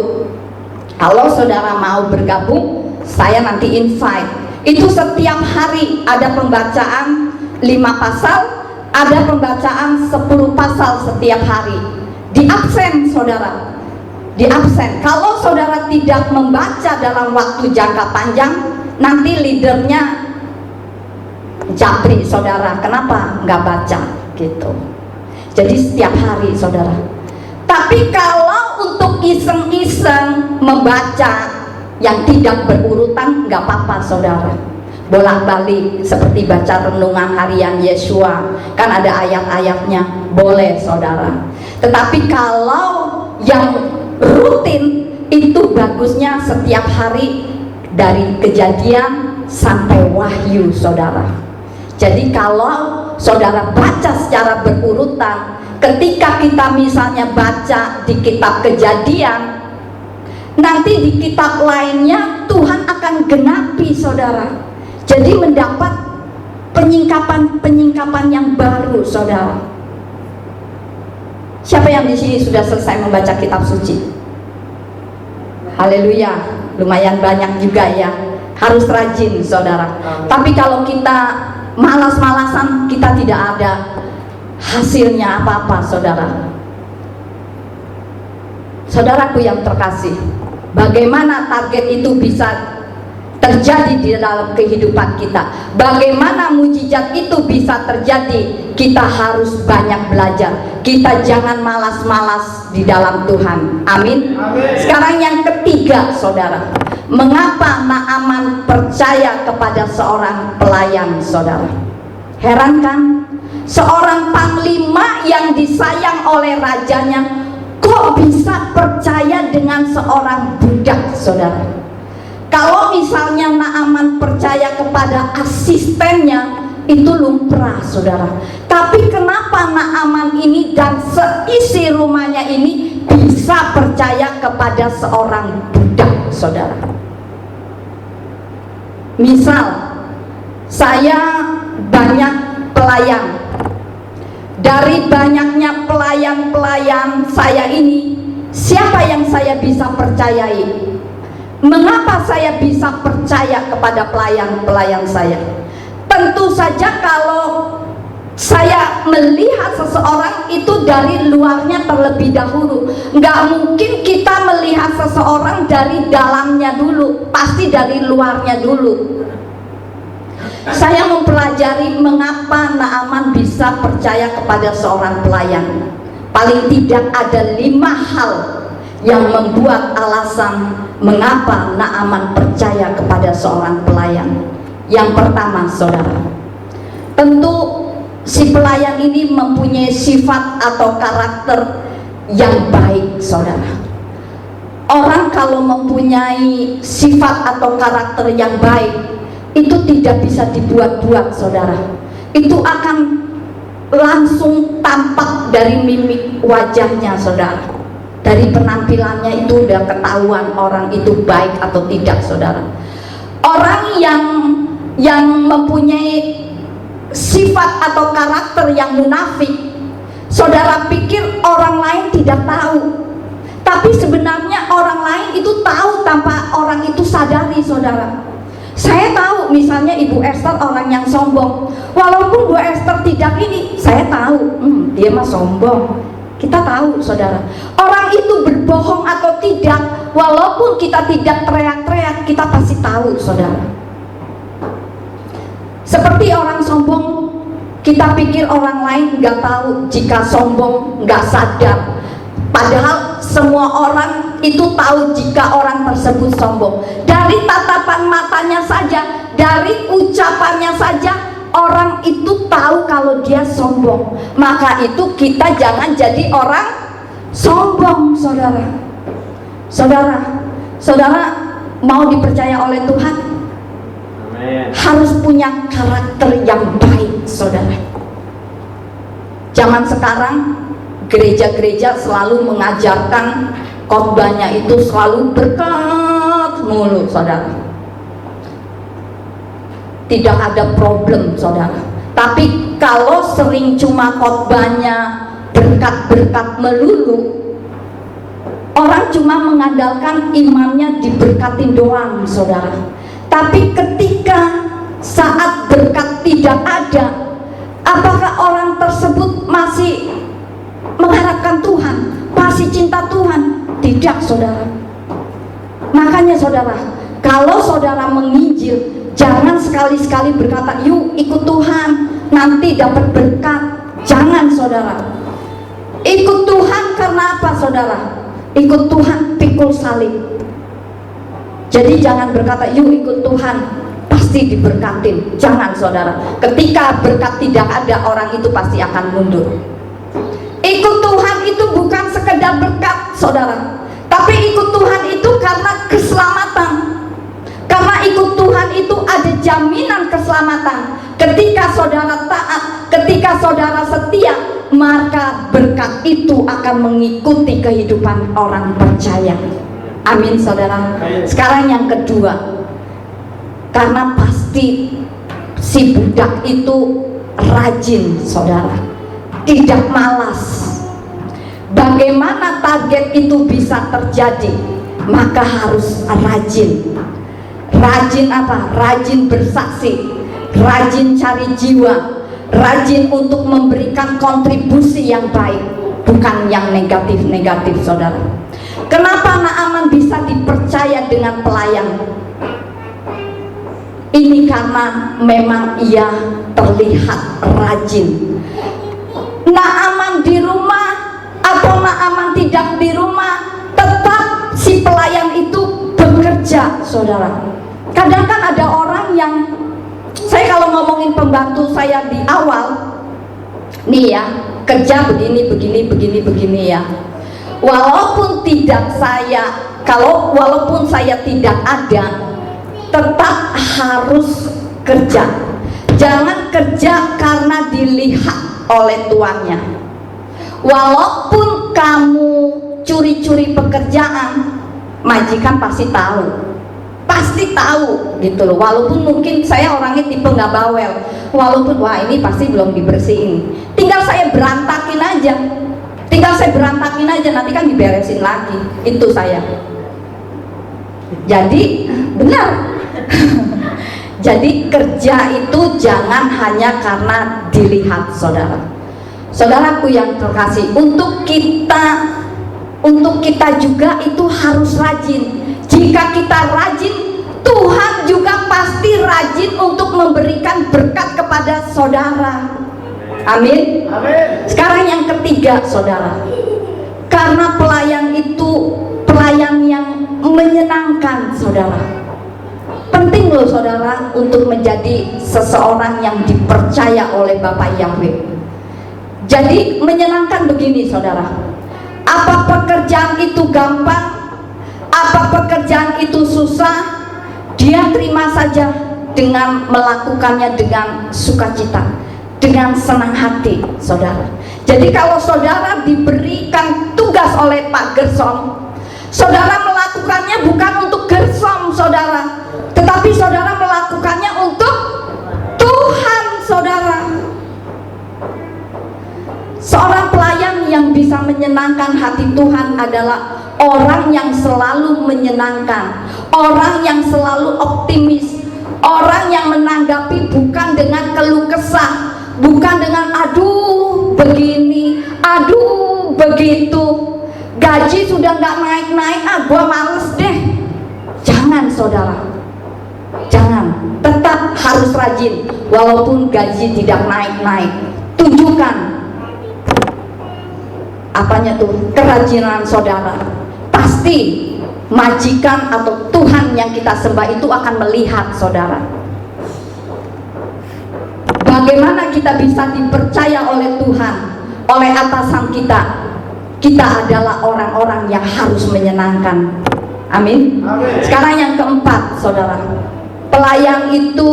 Kalau saudara mau bergabung, saya nanti invite. Itu setiap hari ada pembacaan 5 pasal, ada pembacaan 10 pasal setiap hari. Di absen, saudara, di absen. Kalau saudara tidak membaca dalam waktu jangka panjang, nanti leadernya japri saudara, kenapa nggak baca gitu. Jadi setiap hari, saudara. Tapi kalau untuk iseng-iseng membaca yang tidak berurutan nggak apa-apa saudara, bolak-balik seperti baca renungan harian Yesua, kan ada ayat-ayatnya, boleh saudara. Tetapi kalau yang rutin itu bagusnya setiap hari dari Kejadian sampai Wahyu saudara. Jadi kalau saudara baca secara berurutan, ketika kita misalnya baca di kitab Kejadian, nanti di kitab lainnya Tuhan akan genapi saudara. Jadi mendapat penyingkapan yang baru saudara. Siapa yang di sini sudah selesai membaca kitab suci? Haleluya, lumayan banyak juga ya. Harus rajin saudara. Tapi kalau kita malas-malasan, kita tidak ada hasilnya apa-apa saudara. Saudaraku yang terkasih, bagaimana target itu bisa terjadi di dalam kehidupan kita? Bagaimana mujizat itu bisa terjadi? Kita harus banyak belajar. Kita jangan malas-malas di dalam Tuhan. Amin. Sekarang yang ketiga saudara, mengapa Naaman percaya kepada seorang pelayan saudara? Heran kan? Seorang panglima yang disayang oleh rajanya kok bisa percaya dengan seorang budak saudara? Kalau misalnya Naaman percaya kepada asistennya, itu lumrah saudara. Tapi kenapa Naaman ini dan seisi rumahnya ini bisa percaya kepada seorang budak saudara? Misal saya banyak pelayan, dari banyaknya pelayan-pelayan saya ini, siapa yang saya bisa percayai? Mengapa saya bisa percaya kepada pelayan-pelayan saya? Tentu saja kalau saya melihat seseorang itu dari luarnya terlebih dahulu. Nggak mungkin kita melihat seseorang dari dalamnya dulu, pasti dari luarnya dulu. Saya mempelajari mengapa Naaman bisa percaya kepada seorang pelayan. Paling tidak ada 5 hal yang membuat alasan mengapa Naaman percaya kepada seorang pelayan. Yang pertama saudara, tentu si pelayan ini mempunyai sifat atau karakter yang baik saudara. Orang kalau mempunyai sifat atau karakter yang baik, itu tidak bisa dibuat-buat saudara. Itu akan langsung tampak dari mimik wajahnya saudara. Dari penampilannya itu udah ketahuan orang itu baik atau tidak saudara. Orang yang mempunyai sifat atau karakter yang munafik, saudara pikir orang lain tidak tahu, tapi sebenarnya orang lain itu tahu tanpa orang itu sadari saudara. Saya tahu misalnya Ibu Esther orang yang sombong, walaupun Bu Esther tidak ini, saya tahu dia mah sombong. Kita tahu saudara, orang itu berbohong atau tidak, walaupun kita tidak teriak-teriak, kita pasti tahu saudara. Seperti orang sombong, kita pikir orang lain nggak tahu jika sombong, nggak sadar. Padahal semua orang itu tahu jika orang tersebut sombong. Dari tatapan matanya saja, dari ucapannya saja, orang itu tahu kalau dia sombong. Maka itu kita jangan jadi orang sombong saudara. Saudara mau dipercaya oleh Tuhan, harus punya karakter yang baik saudara. Zaman sekarang gereja-gereja selalu mengajarkan khotbahnya itu selalu berkat mulu saudara. Tidak ada problem saudara. Tapi kalau sering cuma khotbahnya berkat-berkat melulu, orang cuma mengandalkan imannya diberkatin doang saudara. Tapi ketika saat berkat tidak ada, apakah orang tersebut masih mengharapkan Tuhan, masih cinta Tuhan? Tidak saudara. Makanya saudara, kalau saudara menginjil, jangan sekali-sekali berkata yuk ikut Tuhan nanti dapat berkat. Jangan saudara. Ikut Tuhan karena apa saudara? Ikut Tuhan, pikul salib. Jadi jangan berkata, yuk ikut Tuhan, pasti diberkatin. Jangan saudara. Ketika berkat tidak ada, orang itu pasti akan mundur. Ikut Tuhan itu bukan sekedar berkat saudara, tapi ikut Tuhan itu karena keselamatan. Karena ikut Tuhan itu ada jaminan keselamatan. Ketika saudara taat, ketika saudara setia, maka berkat itu akan mengikuti kehidupan orang percaya. Amin saudara. Sekarang yang kedua, karena pasti si budak itu rajin saudara, tidak malas. Bagaimana target itu bisa terjadi? Maka harus rajin. Rajin apa? Rajin bersaksi, rajin cari jiwa, rajin untuk memberikan kontribusi yang baik, bukan yang negatif-negatif saudara. Kenapa Naaman bisa dipercaya dengan pelayan? Ini karena memang ia terlihat rajin. Naaman di rumah atau Naaman tidak di rumah, tetap si pelayan itu bekerja saudara. Kadang kan ada orang yang, saya kalau ngomongin pembantu saya di awal nih ya, kerja begini ya, walaupun saya tidak ada, tetap harus kerja. Jangan kerja karena dilihat oleh tuannya. Walaupun kamu curi-curi pekerjaan, majikan pasti tahu gitu loh. Walaupun mungkin saya orangnya tipe nggak bawel, walaupun wah ini pasti belum dibersihin, tinggal saya berantakin aja, nanti kan diberesin lagi. Itu saya. Jadi benar. Jadi kerja itu jangan hanya karena dilihat saudara. Saudaraku yang terkasih, untuk kita juga itu harus rajin. Jika kita rajin, Tuhan juga pasti rajin untuk memberikan berkat kepada saudara. Amin. Sekarang yang ketiga saudara, karena pelayan itu pelayan yang menyenangkan saudara. Penting loh saudara untuk menjadi seseorang yang dipercaya oleh Bapak Yahweh. Jadi menyenangkan begini saudara, apa pekerjaan itu gampang, apa pekerjaan itu susah, dia terima saja dengan melakukannya dengan sukacita, dengan senang hati saudara. Jadi kalau saudara diberikan tugas oleh Pak Gersom, saudara melakukannya bukan untuk Gersom saudara, tetapi saudara melakukannya untuk Tuhan saudara. Seorang pelayan yang bisa menyenangkan hati Tuhan adalah orang yang selalu menyenangkan, orang yang selalu optimis, orang yang menanggapi bukan dengan keluh kesah, bukan dengan aduh begini, aduh begitu, gaji sudah nggak naik-naik, gua males deh. Jangan saudara, jangan, tetap harus rajin walaupun gaji tidak naik-naik. Tunjukkan apanya tuh, kerajinan saudara. Pasti majikan atau Tuhan yang kita sembah itu akan melihat saudara. Bagaimana kita bisa dipercaya oleh Tuhan, oleh atasan kita? Kita adalah orang-orang yang harus menyenangkan. Amin. Sekarang yang keempat saudara, pelayan itu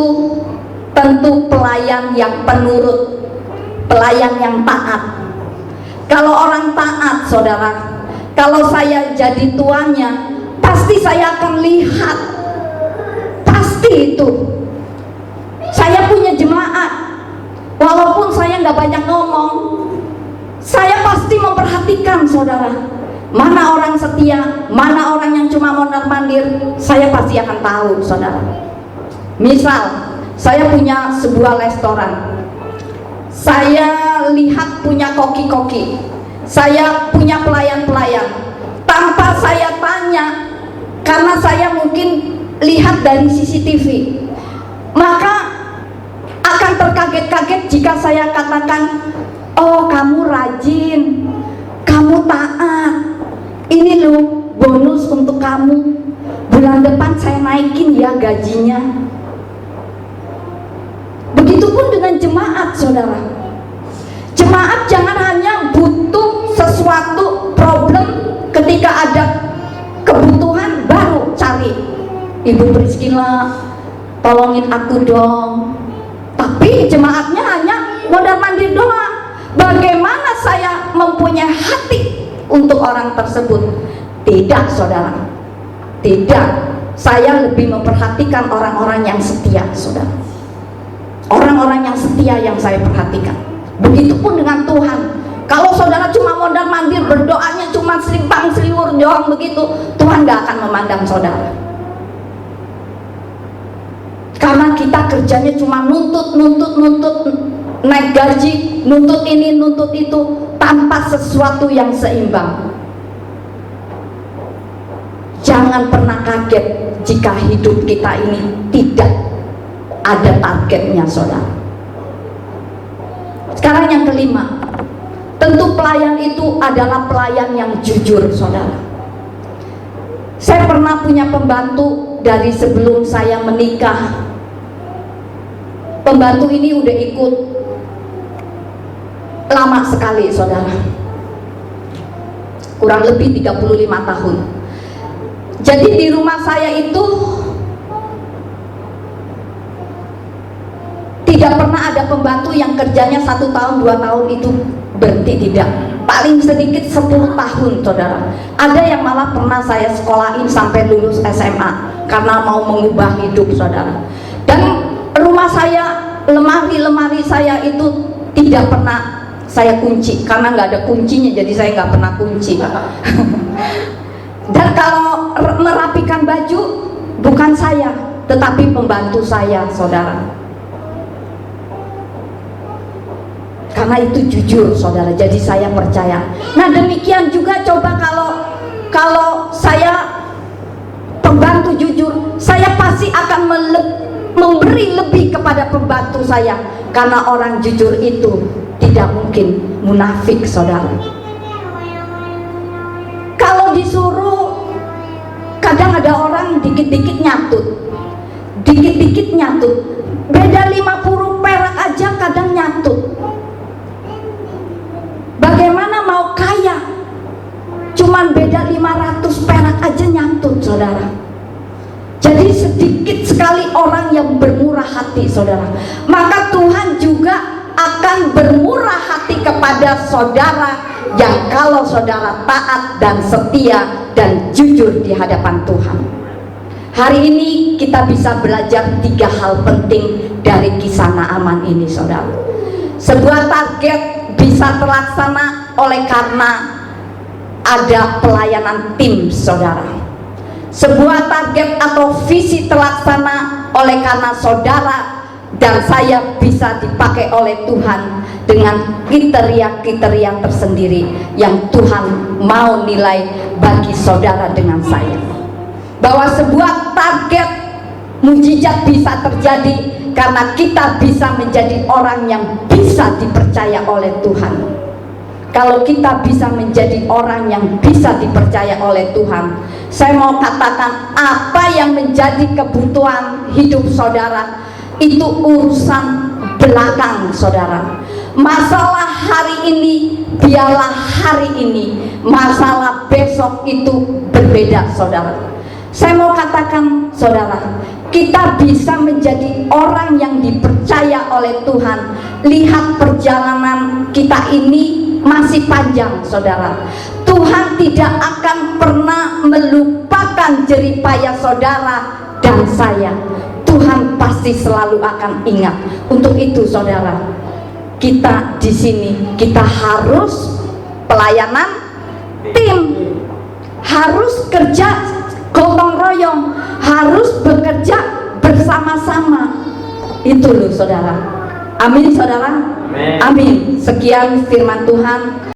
tentu pelayan yang penurut, pelayan yang taat. Kalau orang taat saudara, kalau saya jadi tuannya, pasti saya akan lihat, pasti itu. Saya punya jemaat, walaupun saya nggak banyak ngomong, saya pasti memperhatikan saudara. Mana orang setia, mana orang yang cuma mondar-mandir, saya pasti akan tahu saudara. Misal, saya punya sebuah restoran, saya lihat punya koki-koki, saya punya pelayan-pelayan, tanpa saya tanya, karena saya mungkin lihat dari CCTV, maka akan terkaget-kaget jika saya katakan, oh kamu rajin, kamu taat, ini loh bonus untuk kamu, bulan depan saya naikin ya gajinya. Begitupun dengan jemaat, saudara. Jemaat jangan hanya butuh sesuatu problem, ketika ada kebutuhan baru cari, Ibu Priscilla tolongin aku dong. Tapi jemaatnya hanya mondar mandir doang. Bagaimana saya mempunyai hati untuk orang tersebut? Tidak, saudara. Tidak. Saya lebih memperhatikan orang-orang yang setia, saudara. Orang-orang yang setia yang saya perhatikan. Begitupun dengan Tuhan. Kalau saudara cuma mondar mandir, berdoanya cuma selimpang seliwur doang begitu, Tuhan gak akan memandang saudara. Karena kita kerjanya cuma nuntut, naik gaji, nuntut ini, nuntut itu, tanpa sesuatu yang seimbang. Jangan pernah kaget jika hidup kita ini tidak ada targetnya, saudara. Sekarang yang kelima, tentu pelayan itu adalah pelayan yang jujur, saudara. Saya pernah punya pembantu dari sebelum saya menikah. Pembantu ini udah ikut lama sekali, saudara. Kurang lebih 35 tahun. Jadi di rumah saya itu tidak pernah ada pembantu yang kerjanya 1 tahun, 2 tahun itu berhenti, tidak. Paling sedikit 10 tahun, saudara. Ada yang malah pernah saya sekolahin sampai lulus SMA karena mau mengubah hidup, saudara. Dan rumah saya, lemari saya itu tidak pernah saya kunci karena nggak ada kuncinya, jadi saya nggak pernah kunci. Dan kalau merapikan baju bukan saya, tetapi pembantu saya, saudara. Karena itu jujur, saudara, jadi saya percaya. Nah demikian juga coba kalau saya pembantu jujur, saya pasti akan memberi lebih kepada pembantu saya, karena orang jujur itu tidak mungkin munafik, saudara. Kalau disuruh, kadang ada orang dikit-dikit nyatut, beda 50 perak aja kadang nyatut. Bagaimana mau kaya, cuman beda 500 perak aja nyatut, saudara. Jadi sedikit sekali orang yang bermurah hati, saudara. Maka Tuhan juga akan bermurah hati kepada saudara yang kalau saudara taat dan setia dan jujur di hadapan Tuhan. Hari ini kita bisa belajar 3 hal penting dari kisah Naaman ini, saudara. Sebuah target bisa terlaksana oleh karena ada pelayanan tim, saudara. Sebuah target atau visi terlaksana oleh karena saudara dan saya bisa dipakai oleh Tuhan dengan kriteria-kriteria tersendiri yang Tuhan mau nilai bagi saudara dengan saya. Bahwa sebuah target mujizat bisa terjadi karena kita bisa menjadi orang yang bisa dipercaya oleh Tuhan. Kalau kita bisa menjadi orang yang bisa dipercaya oleh Tuhan, saya mau katakan apa yang menjadi kebutuhan hidup saudara itu urusan belakang, saudara. Masalah hari ini biarlah hari ini, masalah besok itu berbeda, saudara. Saya mau katakan, saudara, kita bisa menjadi orang yang dipercaya oleh Tuhan. Lihat perjalanan kita ini masih panjang, saudara. Tuhan tidak akan pernah melupakan jerih payah saudara dan saya. Tuhan pasti selalu akan ingat. Untuk itu, saudara, kita di sini kita harus pelayanan tim, harus kerja gotong royong, harus bekerja bersama-sama. Itu loh, saudara. Amin, saudara. Amin. Sekian firman Tuhan.